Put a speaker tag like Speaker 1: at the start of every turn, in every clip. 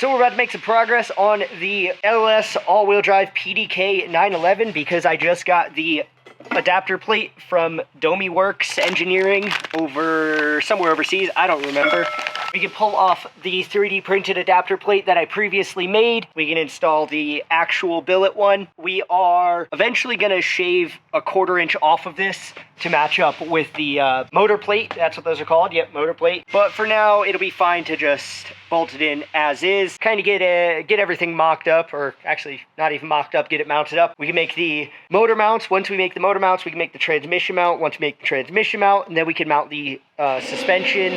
Speaker 1: So we're about to make some progress on the LS all-wheel drive PDK 911 because I just got the adapter plate from Domi Works Engineering somewhere overseas. I don't remember. We can pull off the 3D printed adapter plate that I previously made. We can install the actual billet one. We are eventually going to shave a 1/4 inch off of this to match up with the motor plate. That's what those are called. Yep, motor plate. But for now, it'll be fine to just bolt it in as is. Kind of get everything mocked up, or actually not even mocked up, get it mounted up. We can make the motor mounts. Once we make the motor mounts, we can make the transmission mount. Once we make the transmission mount, and then we can mount the suspension.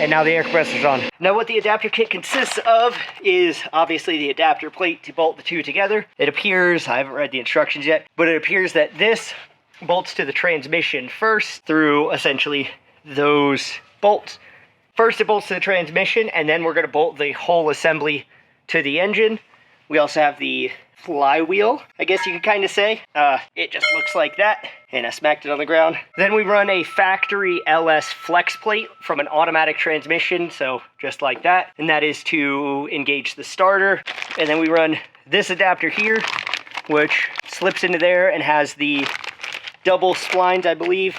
Speaker 1: And now the air compressor's on. Now what the adapter kit consists of is obviously the adapter plate to bolt the two together. It appears, I haven't read the instructions yet, but it appears that this bolts to the transmission first through essentially those bolts. First it bolts to the transmission, and then we're going to bolt the whole assembly to the engine. We also have the flywheel, I guess you could kind of say. It just looks like that, and I smacked it on the ground. Then we run a factory LS flex plate from an automatic transmission, so just like that, and that is to engage the starter. And then we run this adapter here, which slips into there and has the double splines, I believe.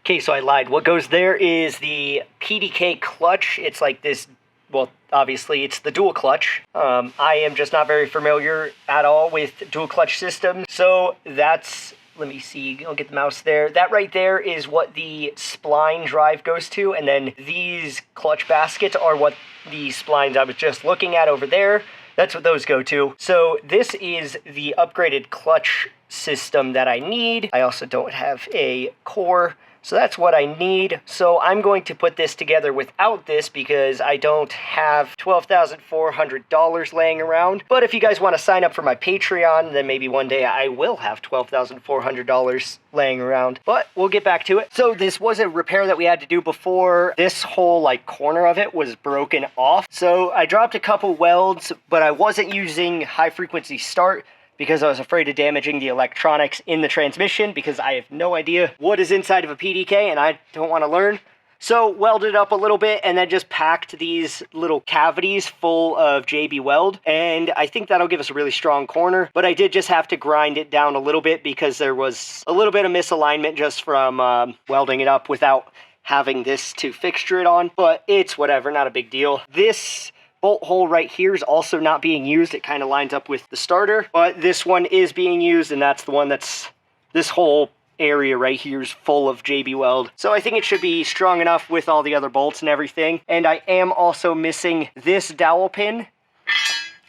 Speaker 1: Okay, so I lied. What goes there is the PDK clutch. It's like this, well, obviously it's the dual clutch. I am just not very familiar at all with dual clutch systems. So that's, let me see, I'll get the mouse there. That right there is what the spline drive goes to. And then these clutch baskets are what the splines I was just looking at over there. That's what those go to. So this is the upgraded clutch system that I need. I also don't have a core, so that's what I need. So I'm going to put this together without this because I don't have $12,400 laying around. But if you guys want to sign up for my Patreon, then maybe one day I will have $12,400 laying around. But we'll get back to it. So this was a repair that we had to do before. This whole like corner of it was broken off. So I dropped a couple welds, but I wasn't using high frequency start because I was afraid of damaging the electronics in the transmission because I have no idea what is inside of a PDK and I don't want to learn. So welded up a little bit and then just packed these little cavities full of JB Weld, and I think that'll give us a really strong corner. But I did just have to grind it down a little bit because there was a little bit of misalignment just from welding it up without having this to fixture it on. But it's whatever, not a big deal. This bolt hole right here is also not being used. It kind of lines up with the starter, but this one is being used, and that's the one that's, this whole area right here is full of JB Weld. So I think it should be strong enough with all the other bolts and everything. And I am also missing this dowel pin,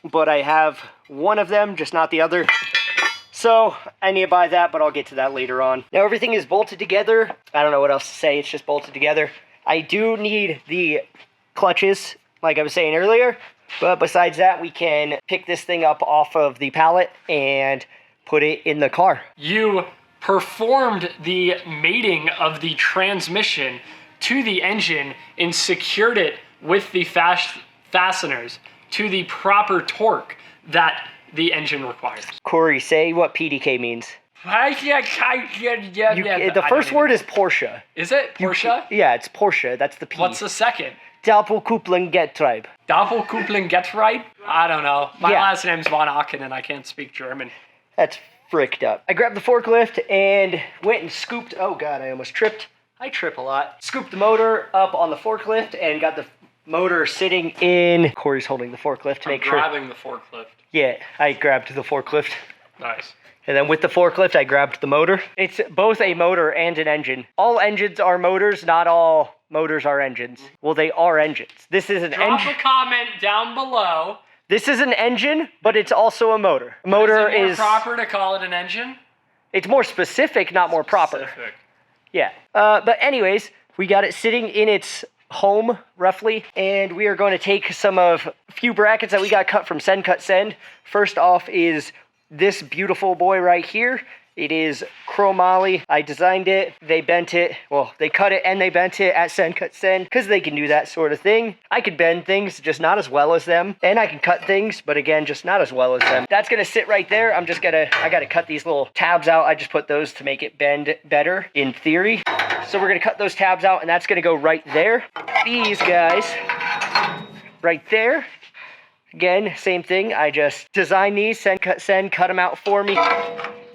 Speaker 1: but I have one of them, just not the other. So I need to buy that, but I'll get to that later on. Now everything is bolted together. I don't know what else to say, it's just bolted together. I do need the clutches, like I was saying earlier, but besides that, we can pick this thing up off of the pallet and put it in the car.
Speaker 2: You performed the mating of the transmission to the engine and secured it with the fasteners to the proper torque that the engine requires.
Speaker 1: Corey, say what PDK means. The first word is Porsche.
Speaker 2: Is it Porsche?
Speaker 1: Yeah, it's Porsche. That's the P.
Speaker 2: What's the second?
Speaker 1: Doppelkupplung-Getriebe.
Speaker 2: Doppelkupplung-Getriebe? I don't know. My last name's Von Aken and I can't speak German.
Speaker 1: That's fricked up. I grabbed the forklift and went and scooped, oh god, I almost tripped. I trip a lot. Scooped the motor up on the forklift and got the motor sitting in. Corey's holding the forklift to make sure.
Speaker 2: Grabbing the forklift.
Speaker 1: Yeah, I grabbed the forklift.
Speaker 2: Nice.
Speaker 1: And then with the forklift, I grabbed the motor. It's both a motor and an engine. All engines are motors, not all motors are engines. Well, they are engines. This is an engine.
Speaker 2: Drop a comment down below.
Speaker 1: This is an engine, but it's also a motor. A motor
Speaker 2: is it more proper to call it an engine?
Speaker 1: It's more specific, not more proper. Yeah. But anyways, we got it sitting in its home, roughly, and we are going to take a few brackets that we got cut from SendCutSend. First off is this beautiful boy right here. It is chromoly. I designed it. They bent it. Well, they cut it and they bent it at SendCutSend because they can do that sort of thing. I could bend things, just not as well as them. And I can cut things, but again, just not as well as them. That's going to sit right there. I got to cut these little tabs out. I just put those to make it bend better in theory. So we're going to cut those tabs out and that's going to go right there. These guys right there. Again, same thing. I just designed these, SendCutSend, cut them out for me.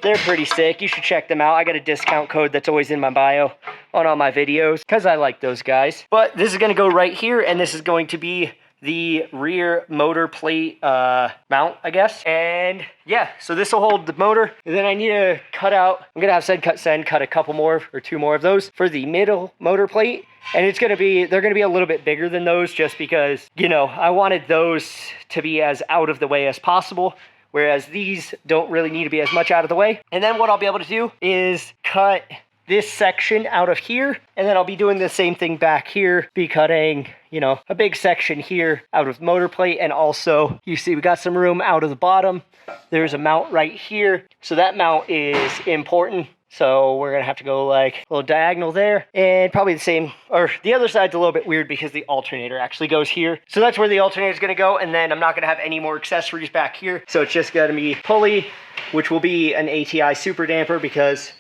Speaker 1: They're pretty sick. You should check them out. I got a discount code that's always in my bio on all my videos because I like those guys. But this is going to go right here, and this is going to be the rear motor plate mount, I guess. And yeah, so this will hold the motor. And then I need to cut out, I'm gonna have SendCutSend cut a couple more or 2 more of those for the middle motor plate. And it's gonna be, they're gonna be a little bit bigger than those just because, you know, I wanted those to be as out of the way as possible, whereas these don't really need to be as much out of the way. And then what I'll be able to do is cut this section out of here, and then I'll be doing the same thing back here, be cutting, you know, a big section here out of the motor plate. And also you see we got some room out of the bottom. There's a mount right here, so that mount is important. So we're gonna have to go like a little diagonal there, and probably the same, or the other side's a little bit weird because the alternator actually goes here. So that's where the alternator is gonna go, and then I'm not gonna have any more accessories back here. So it's just gonna be pulley, which will be an ATI super damper because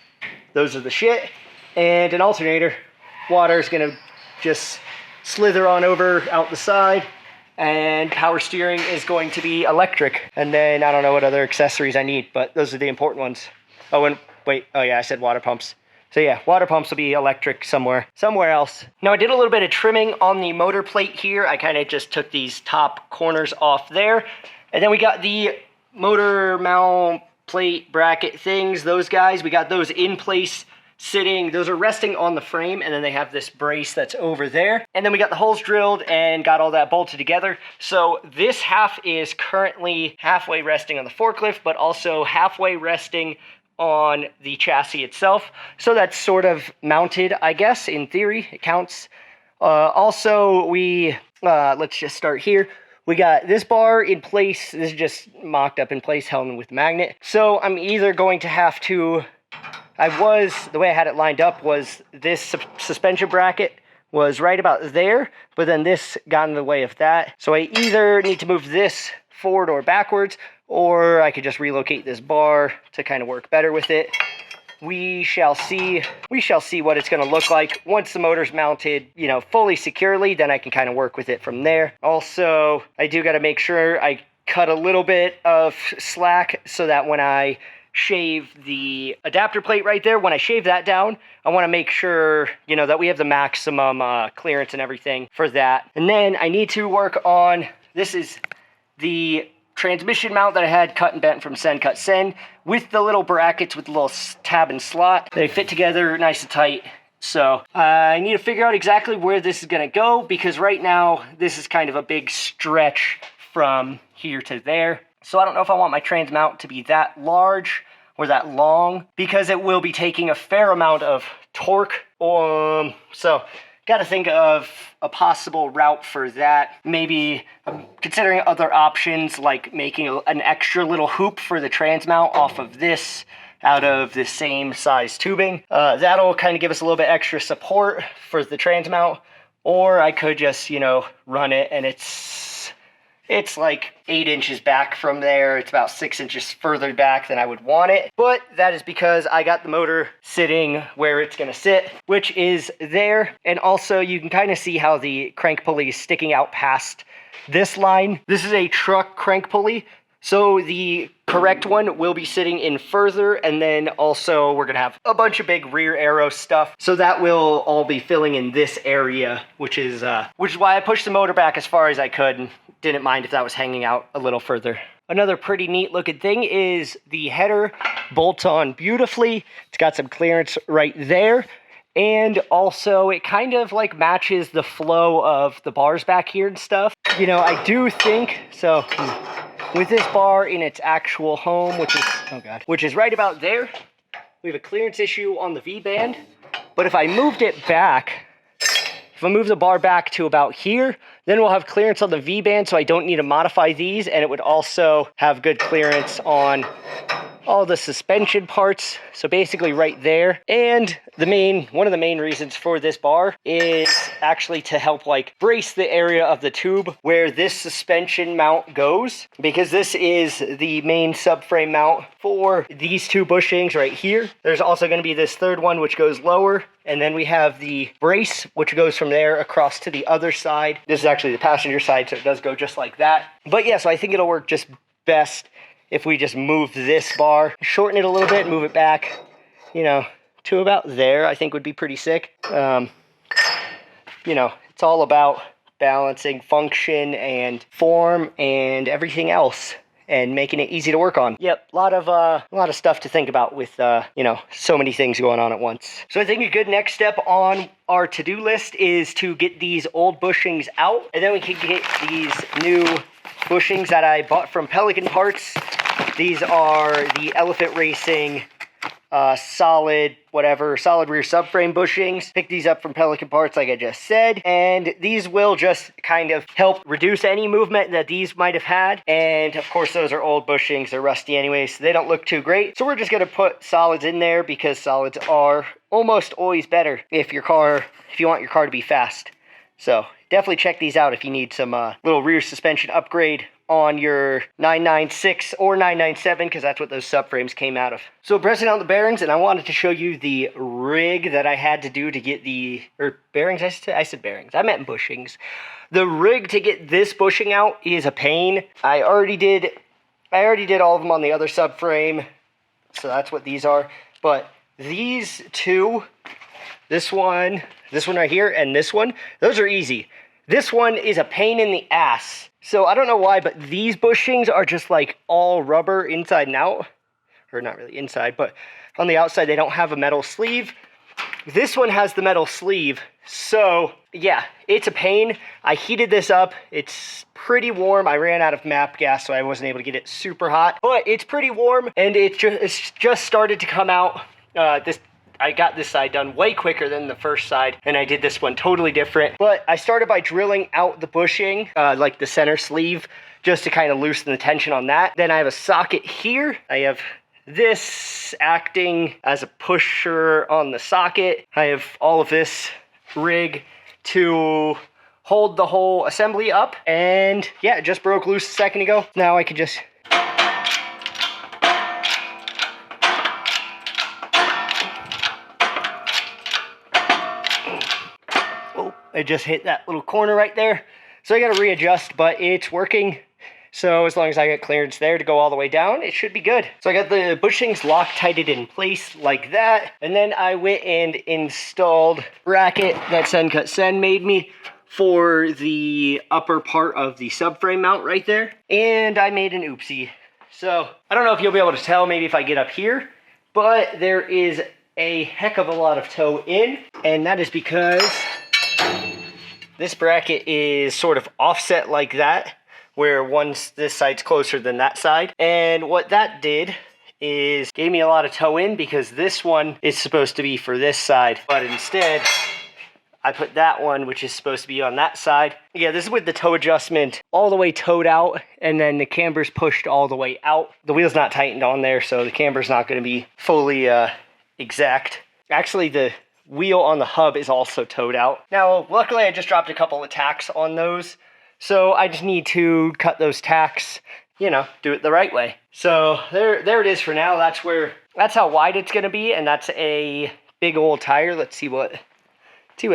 Speaker 1: those are the shit, and an alternator. Water is gonna just slither on over out the side, and power steering is going to be electric. And then I don't know what other accessories I need, but those are the important ones. Oh, and wait, oh yeah, I said water pumps. So yeah, water pumps will be electric somewhere else. Now I did a little bit of trimming on the motor plate here. I kind of just took these top corners off there. And then we got the motor mount plate bracket things, those guys, we got those in place sitting. Those are resting on the frame, and then they have this brace that's over there. And then we got the holes drilled and got all that bolted together. So this half is currently halfway resting on the forklift, but also halfway resting on the chassis itself. So that's sort of mounted, I guess, in theory, it counts. Also, let's just start here. We got this bar in place. This is just mocked up in place, held with magnet. So I'm either going to have to, the way I had it lined up was this suspension bracket was right about there, but then this got in the way of that. So I either need to move this forward or backwards, or I could just relocate this bar to kind of work better with it. We shall see what it's going to look like once the motor's mounted, you know, fully securely. Then I can kind of work with it from there. Also, I do got to make sure I cut a little bit of slack so that when I shave the adapter plate right there, when I shave that down, I want to make sure, you know, that we have the maximum clearance and everything for that. And then I need to work on, this is the transmission mount that I had cut and bent from SendCutSend with the little brackets with the little tab and slot. They fit together nice and tight. So I need to figure out exactly where this is going to go, because right now this is kind of a big stretch from here to there. So I don't know if I want my trans mount to be that large or that long, because it will be taking a fair amount of torque. So got to think of a possible route for that. Maybe I'm considering other options, like making an extra little hoop for the trans mount off of this, out of the same size tubing. That'll kind of give us a little bit extra support for the trans mount. Or I could just, you know, run it, and it's like 8 inches back from there. It's about 6 inches further back than I would want it. But that is because I got the motor sitting where it's gonna sit, which is there. And also you can kind of see how the crank pulley is sticking out past this line. This is a truck crank pulley, so the correct one will be sitting in further, and then also we're gonna have a bunch of big rear arrow stuff, so that will all be filling in this area, which is why I pushed the motor back as far as I could and didn't mind if that was hanging out a little further. Another pretty neat looking thing is the header bolts on beautifully. It's got some clearance right there, and also it kind of like matches the flow of the bars back here and stuff. You know, I do think so. With this bar in its actual home, which is right about there, we have a clearance issue on the V-band. But if I moved it back, if I move the bar back to about here, then we'll have clearance on the V-band, so I don't need to modify these, and it would also have good clearance on all the suspension parts. So basically right there. And one of the main reasons for this bar is actually to help like brace the area of the tube where this suspension mount goes, because this is the main subframe mount for these two bushings right here. There's also going to be this third one which goes lower, and then we have the brace which goes from there across to the other side. This is actually the passenger side, so it does go just like that. But yeah, so I think it'll work just best if we just move this bar, shorten it a little bit, move it back, you know, to about there. I think would be pretty sick. You know, it's all about balancing function and form and everything else, and making it easy to work on. Yep, a lot of stuff to think about with you know, so many things going on at once. So I think a good next step on our to-do list is to get these old bushings out, and then we can get these new bushings that I bought from Pelican Parts. These are the Elephant Racing solid rear subframe bushings. Pick these up from Pelican Parts like I just said, and these will just kind of help reduce any movement that these might have had. And of course those are old bushings, they're rusty anyway, so they don't look too great. So we're just going to put solids in there because solids are almost always better if you want your car to be fast. So definitely check these out if you need some little rear suspension upgrade on your 996 or 997, because that's what those subframes came out of. So pressing out the bearings, and I wanted to show you the rig that I had to do to get bearings, I said bearings, I meant bushings. The rig to get this bushing out is a pain. I already did all of them on the other subframe, so that's what these are. But these two, this one right here, and this one, those are easy. This one is a pain in the ass. So I don't know why, but these bushings are just like all rubber inside and out. Or not really inside, but on the outside they don't have a metal sleeve. This one has the metal sleeve. So yeah, it's a pain. I heated this up. It's pretty warm. I ran out of MAP gas, so I wasn't able to get it super hot. But it's pretty warm, and it's just started to come out. I got this side done way quicker than the first side, and I did this one totally different. But I started by drilling out the bushing, like the center sleeve, just to kind of loosen the tension on that. Then I have a socket here. I have this acting as a pusher on the socket. I have all of this rig to hold the whole assembly up. And yeah, it just broke loose a second ago. Now I can just... I just hit that little corner right there. So I got to readjust, but it's working. So as long as I get clearance there to go all the way down, it should be good. So I got the bushings Loctited in place like that. And then I went and installed bracket that SendCutSend made me for the upper part of the subframe mount right there. And I made an oopsie. So I don't know if you'll be able to tell maybe if I get up here, but there is a heck of a lot of toe in. And that is because this bracket is sort of offset like that, where this side's closer than that side. And what that did is gave me a lot of toe in, because this one is supposed to be for this side, but instead I put that one, which is supposed to be on that side. Yeah, this is with the toe adjustment all the way toed out, and then the camber's pushed all the way out. The wheel's not tightened on there, so the camber's not going to be fully exact. Actually, the wheel on the hub is also towed out. Now, luckily I just dropped a couple of tacks on those, so I just need to cut those tacks, you know, do it the right way. So there it is for now. That's how wide it's gonna be, and that's a big old tire. Let's see what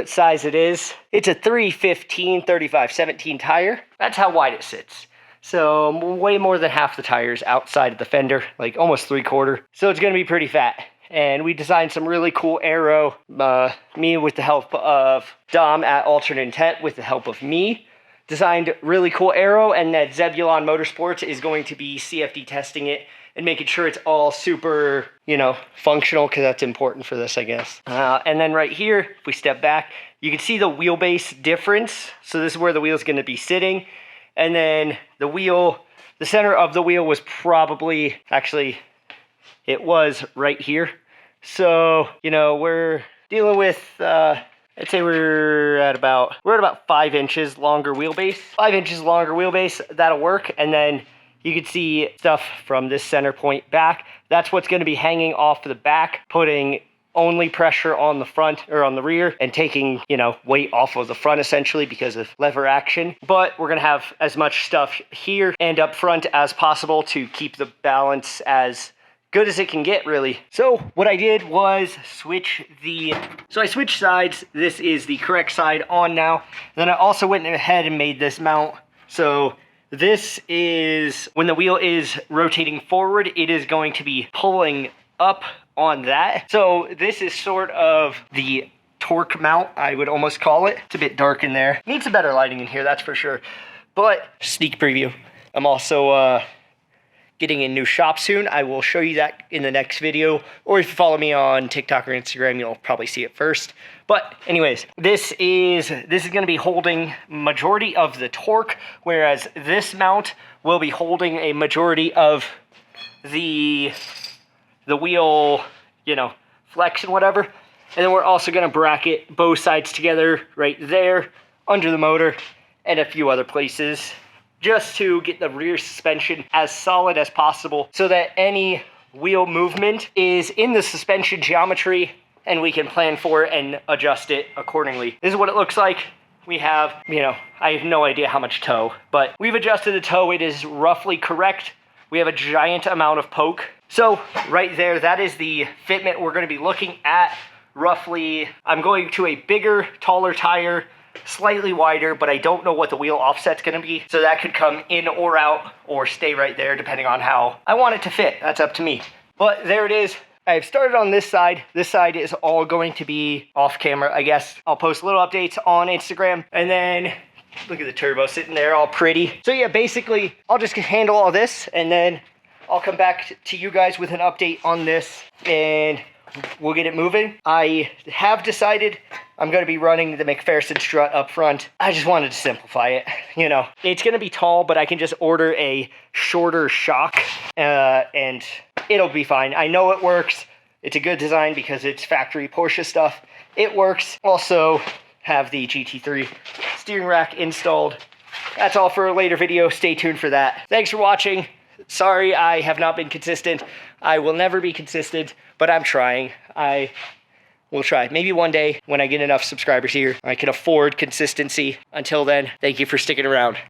Speaker 1: size it is. It's a 315/35/17 tire. That's how wide it sits. So way more than half the tires outside of the fender, like almost 3/4. So it's gonna be pretty fat. And we designed some really cool aero, me with the help of Dom at Alternate Intent, with the help of me, designed really cool aero, and that Zebulon Motorsports is going to be CFD testing it and making sure it's all super, you know, functional, because that's important for this, I guess. And then right here, if we step back, you can see the wheelbase difference. So this is where the wheel is going to be sitting. And then the center of the wheel was probably, actually, it was right here. So, you know, we're dealing with, I'd say we're at about 5 inches longer wheelbase. 5 inches longer wheelbase, that'll work. And then, you can see stuff from this center point back. That's what's going to be hanging off the back, putting only pressure on the front or on the rear and taking, you know, weight off of the front essentially because of lever action. But we're going to have as much stuff here and up front as possible to keep the balance as good as it can get, really. So what I did was I switched sides. This is the correct side on now. Then I also went ahead and made this mount. So this is, when the wheel is rotating forward, it is going to be pulling up on that. So this is sort of the torque mount, I would almost call it. It's a bit dark in there. Needs some better lighting in here, that's for sure. But sneak preview. I'm also getting a new shop soon. I will show you that in the next video. Or if you follow me on TikTok or Instagram, you'll probably see it first. But anyways, this is going to be holding majority of the torque, whereas this mount will be holding a majority of the wheel, you know, flex and whatever. And then we're also going to bracket both sides together right there under the motor and a few other places, just to get the rear suspension as solid as possible so that any wheel movement is in the suspension geometry and we can plan for it and adjust it accordingly. This is what it looks like. We have, you know, I have no idea how much toe, but we've adjusted the toe. It is roughly correct. We have a giant amount of poke. So right there, that is the fitment we're going to be looking at. Roughly, I'm going to a bigger, taller tire, slightly wider, but I don't know what the wheel offset's going to be. So that could come in or out or stay right there depending on how I want it to fit. That's up to me. But there it is. I've started on this side. This side is all going to be off camera, I guess. I'll post little updates on Instagram. And then look at the turbo sitting there all pretty. So yeah, basically I'll just handle all this and then I'll come back to you guys with an update on this and we'll get it moving. I have decided I'm going to be running the McPherson strut up front. I just wanted to simplify it. You know, it's going to be tall, but I can just order a shorter shock and it'll be fine. I know it works. It's a good design because it's factory Porsche stuff. It works. Also have the GT3 steering rack installed. That's all for a later video. Stay tuned for that. Thanks for watching. Sorry I have not been consistent. I will never be consistent, but I'm trying. I will try. Maybe one day when I get enough subscribers here, I can afford consistency. Until then, thank you for sticking around.